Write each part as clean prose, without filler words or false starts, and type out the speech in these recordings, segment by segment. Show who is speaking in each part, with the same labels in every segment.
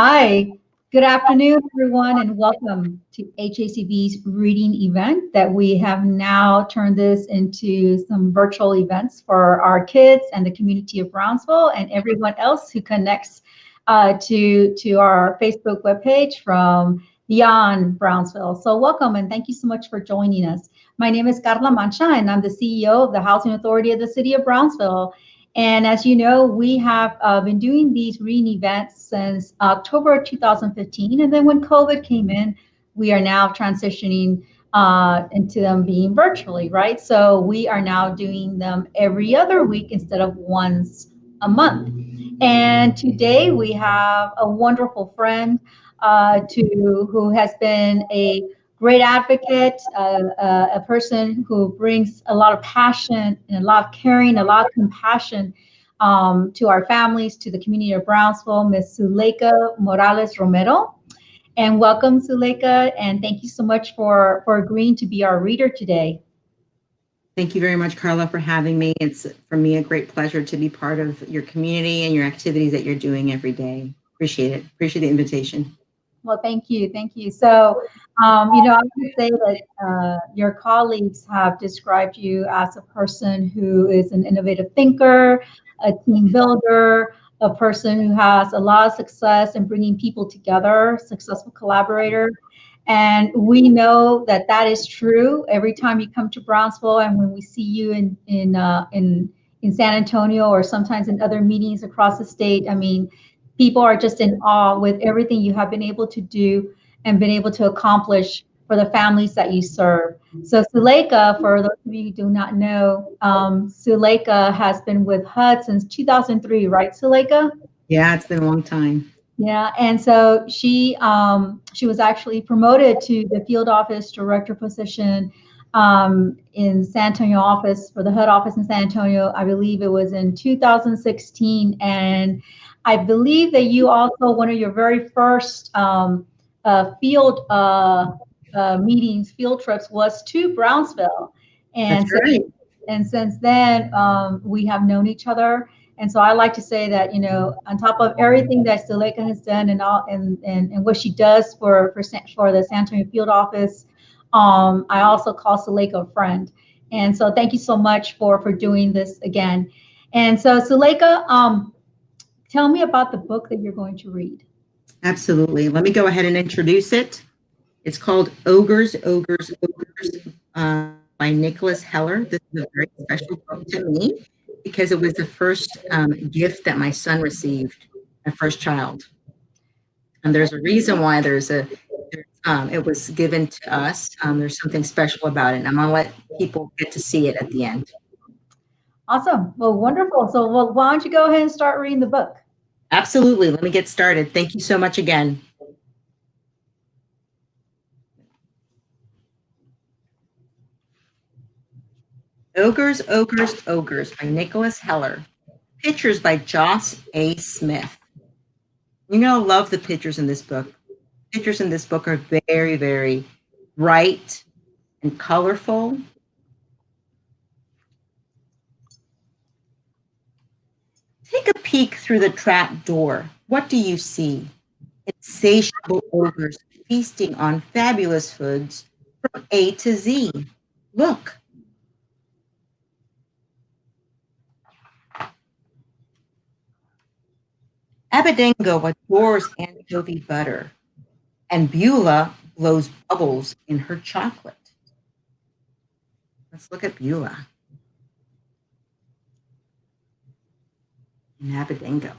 Speaker 1: Hi, good afternoon, everyone, and welcome to HACB's reading event that we have now turned this into some virtual events for our kids and the community of Brownsville and everyone else who connects to our Facebook webpage from beyond Brownsville. So welcome and thank you so much for joining us. My name is Carla Mancha and I'm the CEO of the Housing Authority of the City of Brownsville. And as you know, we have been doing these reading events since October 2015. And then when COVID came in, we are now transitioning into them being virtually, right? So we are now doing them every other week instead of once a month. And today we have a wonderful friend who has been a great advocate, a person who brings a lot of passion and a lot of caring, a lot of compassion to our families, to the community of Brownsville, Ms. Zuleika Morales-Romero. And welcome, Zuleika, and thank you so much for agreeing to be our reader today.
Speaker 2: Thank you very much, Carla, for having me. It's, for me, a great pleasure to be part of your community and your activities that you're doing every day. Appreciate it. Appreciate the invitation.
Speaker 1: Well, thank you. Thank you. So, I would say that your colleagues have described you as a person who is an innovative thinker, a team builder, a person who has a lot of success in bringing people together, successful collaborator. And we know that that is true every time you come to Brownsville, and when we see you in San Antonio or sometimes in other meetings across the state. I mean, people are just in awe with everything you have been able to do and been able to accomplish for the families that you serve. So Zuleika, for those of you who do not know, Zuleika has been with HUD since 2003, right, Zuleika?
Speaker 2: Yeah, it's been a long time.
Speaker 1: Yeah, and so she was actually promoted to the field office director position in San Antonio office for the HUD office in San Antonio. I believe it was in 2016, and I believe that you also one of your very first field meetings, field trips was to Brownsville, and
Speaker 2: That's right.
Speaker 1: and since then we have known each other. And so I like to say that, you know, on top of everything that Zuleika has done and all and what she does for the San Antonio field office, I also call Zuleika a friend. And so thank you so much for doing this again. And so Zuleika, tell me about the book that you're going to read.
Speaker 2: Absolutely. Let me go ahead and introduce it. It's called Ogres, Ogres, Ogres by Nicholas Heller. This is a very special book to me because it was the first gift that my son received, my first child. And there's a reason why it was given to us. There's something special about it. And I'm going to let people get to see it at the end.
Speaker 1: Awesome. Well, wonderful. So well, why don't you go ahead and start reading the book?
Speaker 2: Absolutely. Let me get started. Thank you so much again. Ogres, Ogres, Ogres by Nicholas Heller. Pictures by Joss A. Smith. You're going to love the pictures in this book. Pictures in this book are very, very bright and colorful. Take a peek through the trap door. What do you see? Insatiable ogres feasting on fabulous foods from A to Z. Look. Abadango adores anchovy butter, and Beulah blows bubbles in her chocolate. Let's look at Beulah and Abadango.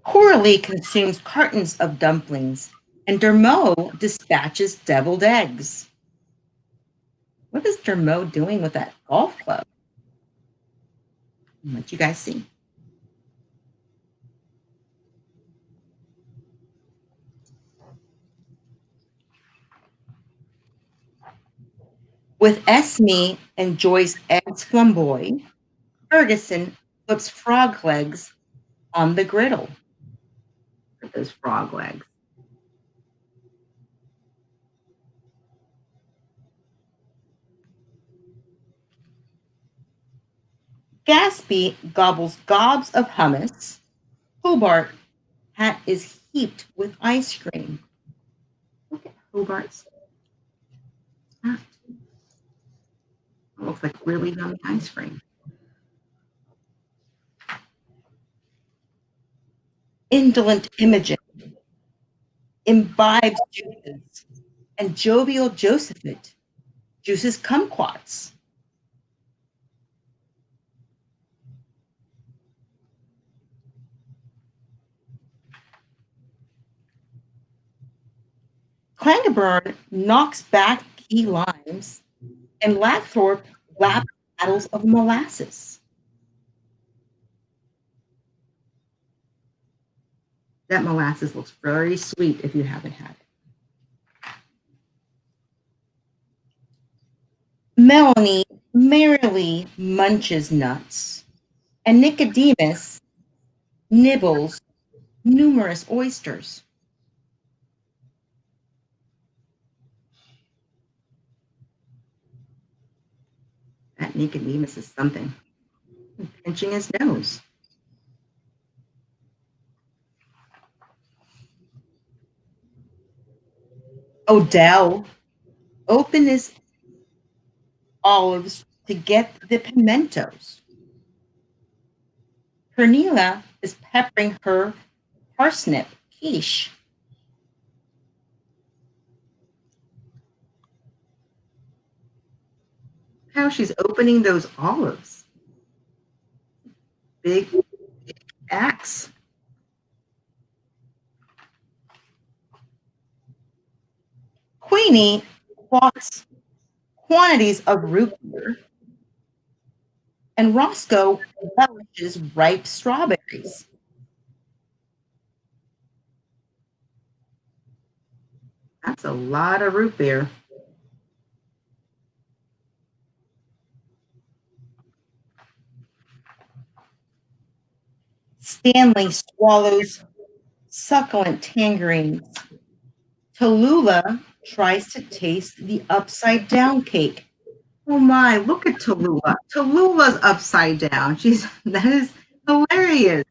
Speaker 2: Coralie consumes cartons of dumplings, and Dermot dispatches deviled eggs. What is Dermot doing with that golf club? I'll let you guys see. With Esme enjoys eggs flamboyed, Ferguson puts frog legs on the griddle. Look at those frog legs. Gatsby gobbles gobs of hummus. Hobart hat is heaped with ice cream. Look at Hobart's hat. It looks like really yummy ice cream. Indolent Imogen imbibes juices, and jovial Josephet juices kumquats. Clangaburn knocks back key limes, and Lathorpe laps paddles of molasses. That molasses looks very sweet if you haven't had it. Melanie merrily munches nuts, and Nicodemus nibbles numerous oysters. That Nicodemus is something. Pinching his nose. Odell opened his olives to get the pimentos. Pernilla is peppering her parsnip quiche. How she's opening those olives. Big axe. Queenie bought quantities of root beer, and Roscoe relishes ripe strawberries. That's a lot of root beer. Stanley swallows succulent tangerines. Tallulah tries to taste the upside down cake. Oh my, look at Tallulah. Tallulah's upside down. That is hilarious.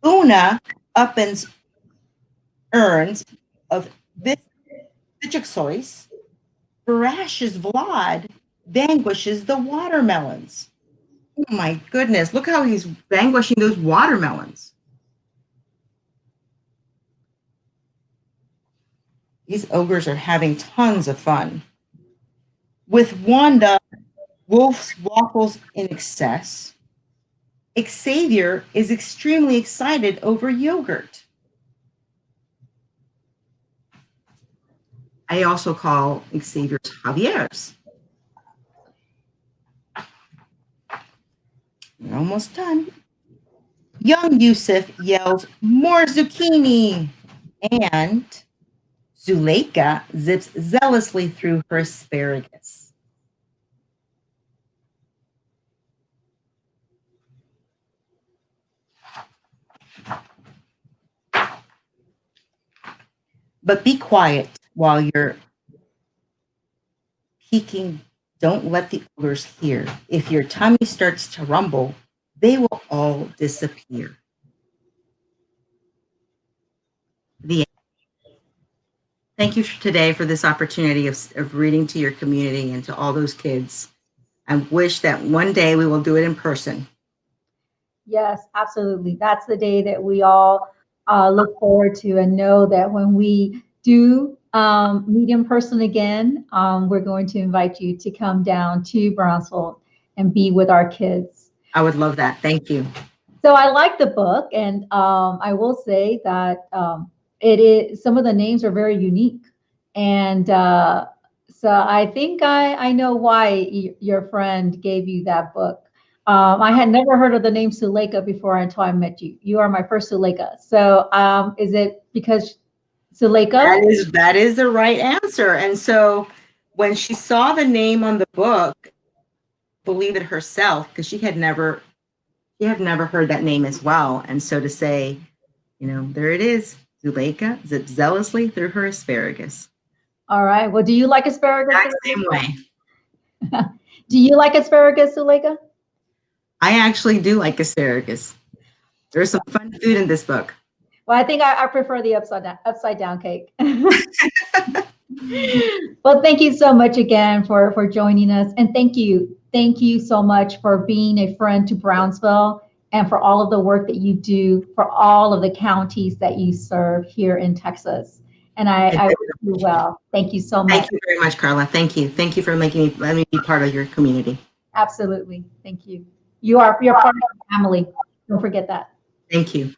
Speaker 2: Una uppens urns of Vichixois. Barash's Vlad vanquishes the watermelons. Oh my goodness, look how he's vanquishing those watermelons. These ogres are having tons of fun. With Wanda, Wolf's waffles in excess. Xavier is extremely excited over yogurt. I also call Xavier's Javier's. We're almost done. Young Yusuf yells, "More zucchini!" And Zuleika zips zealously through her asparagus. But be quiet while you're peeking. Don't let the ogres hear. If your tummy starts to rumble, they will all disappear. Thank you today for this opportunity of reading to your community and to all those kids. I wish that one day we will do it in person.
Speaker 1: Yes, absolutely. That's the day that we all look forward to, and know that when we do meet in person again, we're going to invite you to come down to Brownsville and be with our kids.
Speaker 2: I would love that. Thank you.
Speaker 1: So I like the book, and I will say that it is, some of the names are very unique, and so I think I know why your friend gave you that book. I had never heard of the name Zuleika before until I met you. You are my first Zuleika. So is it because Zuleika?
Speaker 2: That is the right answer. And so when she saw the name on the book, believe it herself, because she had never heard that name as well. And so to say, there it is, Zuleika zips zealously through her asparagus.
Speaker 1: All right. Well, do you like asparagus?
Speaker 2: Exact same way.
Speaker 1: Do you like asparagus, Zuleika?
Speaker 2: I actually do like asparagus. There's some fun food in this book.
Speaker 1: Well, I think I prefer the upside down cake. Well, thank you so much again for joining us, and thank you so much for being a friend to Brownsville and for all of the work that you do for all of the counties that you serve here in Texas. And I wish you well. Thank you so much.
Speaker 2: Thank you very much, Carla. Thank you. Thank you for letting me be part of your community.
Speaker 1: Absolutely. Thank you. You're part of the family. Don't forget that.
Speaker 2: Thank you.